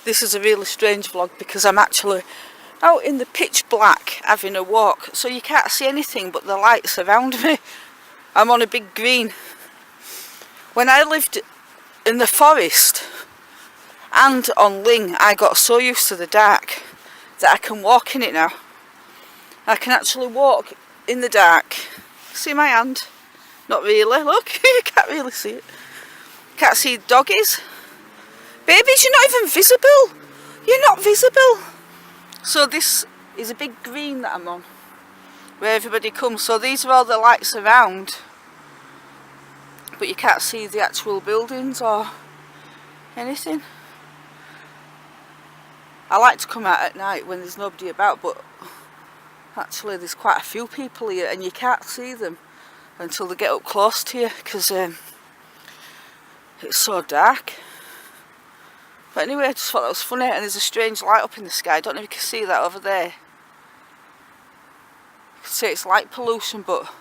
This is a really strange vlog because I'm actually out in the pitch black having a walk, so you can't see anything but the lights around me. I'm on a big green. When I lived in the forest and on Ling, I got so used to the dark that I can walk in it now. I can actually walk in the dark. See my hand? Not really, look, you can't really see it. Can't see doggies. Babies, you're not even visible. You're not visible. So this is a big green that I'm on, where everybody comes. So these are all the lights around, but you can't see the actual buildings or anything. I like to come out at night when there's nobody about, but actually there's quite a few people here and you can't see them until they get up close to you because it's so dark. But anyway, I just thought that was funny, and there's a strange light up in the sky. I don't know if you can see that over there. You can see it's light pollution, but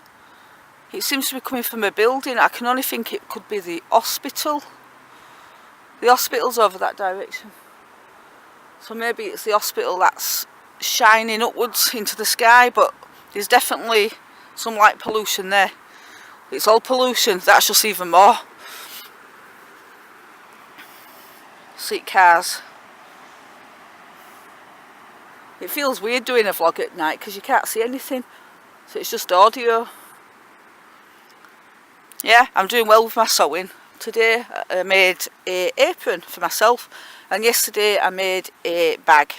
it seems to be coming from a building. I can only think it could be the hospital. The hospital's over that direction. So maybe it's the hospital that's shining upwards into the sky, but there's definitely some light pollution there. It's all pollution, that's just even more. See cars. It feels weird doing a vlog at night because you can't see anything, so it's just audio. Yeah, I'm doing well with my sewing. Today I made an apron for myself, and yesterday I made a bag.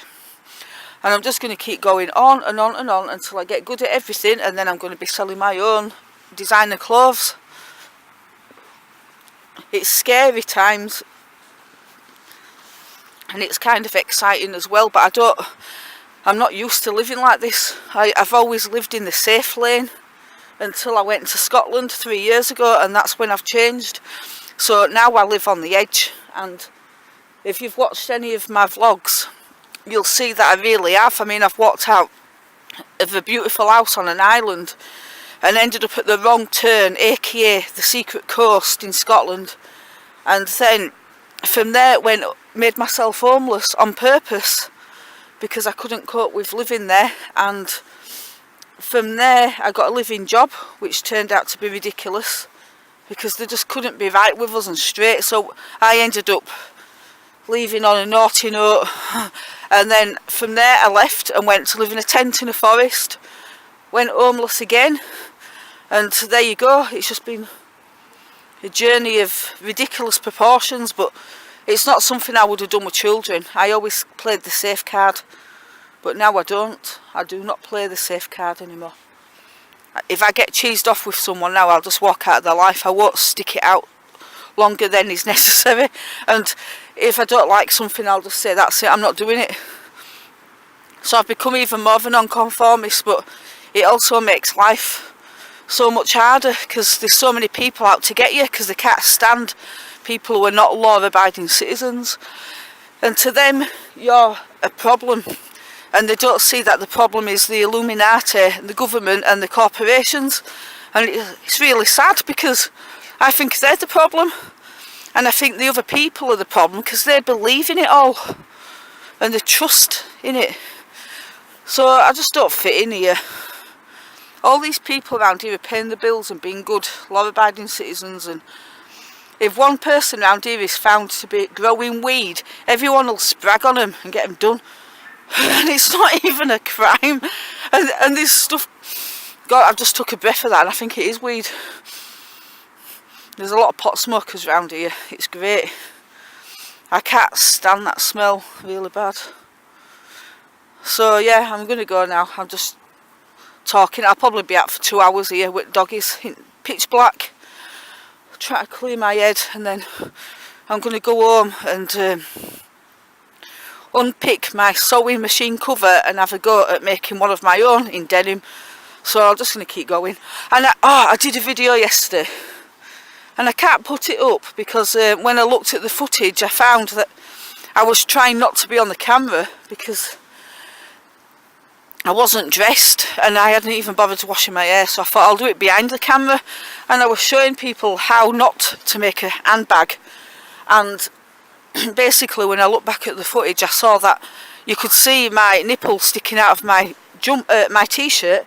And I'm just going to keep going on and on and on until I get good at everything, and then I'm going to be selling my own designer clothes. It's scary times, and it's kind of exciting as well, but I'm not used to living like this. I've always lived in the safe lane until I went to Scotland 3 years ago, and that's when I've changed. So now I live on the edge, and if you've watched any of my vlogs, you'll see that I really have. I mean, I've walked out of a beautiful house on an island and ended up at the wrong turn, aka the secret coast in Scotland, and then from there made myself homeless on purpose because I couldn't cope with living there. And from there I got a living job, which turned out to be ridiculous because they just couldn't be right with us and straight. So I ended up leaving on a naughty note, and then from there I left and went to live in a tent in a forest, went homeless again, and there you go. It's just been a journey of ridiculous proportions, but it's not something I would have done with children. I always played the safe card, but now I don't. I do not play the safe card anymore. If I get cheesed off with someone now, I'll just walk out of their life. I won't stick it out longer than is necessary, and if I don't like something, I'll just say that's it, I'm not doing it. So I've become even more of a non-conformist, but it also makes life so much harder because there's so many people out to get you because they can't stand people who are not law-abiding citizens, and to them you're a problem, and they don't see that the problem is the Illuminati, the government and the corporations. And it's really sad because I think they're the problem, and I think the other people are the problem because they believe in it all and they trust in it. So I just don't fit in here. All these people around here are paying the bills and being good, law-abiding citizens, and if one person around here is found to be growing weed, everyone will sprag on them and get them done. And it's not even a crime. And this stuff, God, I've just took a breath of that and I think it is weed. There's a lot of pot smokers around here. It's great. I can't stand that smell really bad. So yeah, I'm going to go now. I'm just talking. I'll probably be out for 2 hours here with doggies in pitch black. Try to clear my head, and then I'm going to go home and unpick my sewing machine cover and have a go at making one of my own in denim. So I'm just going to keep going. And I did a video yesterday, and I can't put it up because when I looked at the footage I found that I was trying not to be on the camera because I wasn't dressed and I hadn't even bothered to washing my hair, so I thought I'll do it behind the camera. And I was showing people how not to make a handbag, and basically when I look back at the footage, I saw that you could see my nipple sticking out of my my t-shirt.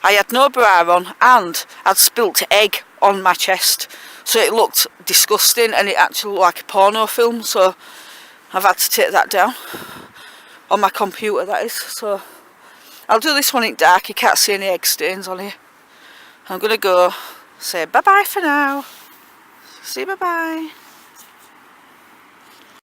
I had no bra on and I'd spilt egg on my chest, so it looked disgusting and it actually looked like a porno film, so I've had to take that down on my computer, that is. So I'll do this one in dark, you can't see any egg stains on here. I'm gonna go say bye bye for now. See you, bye bye.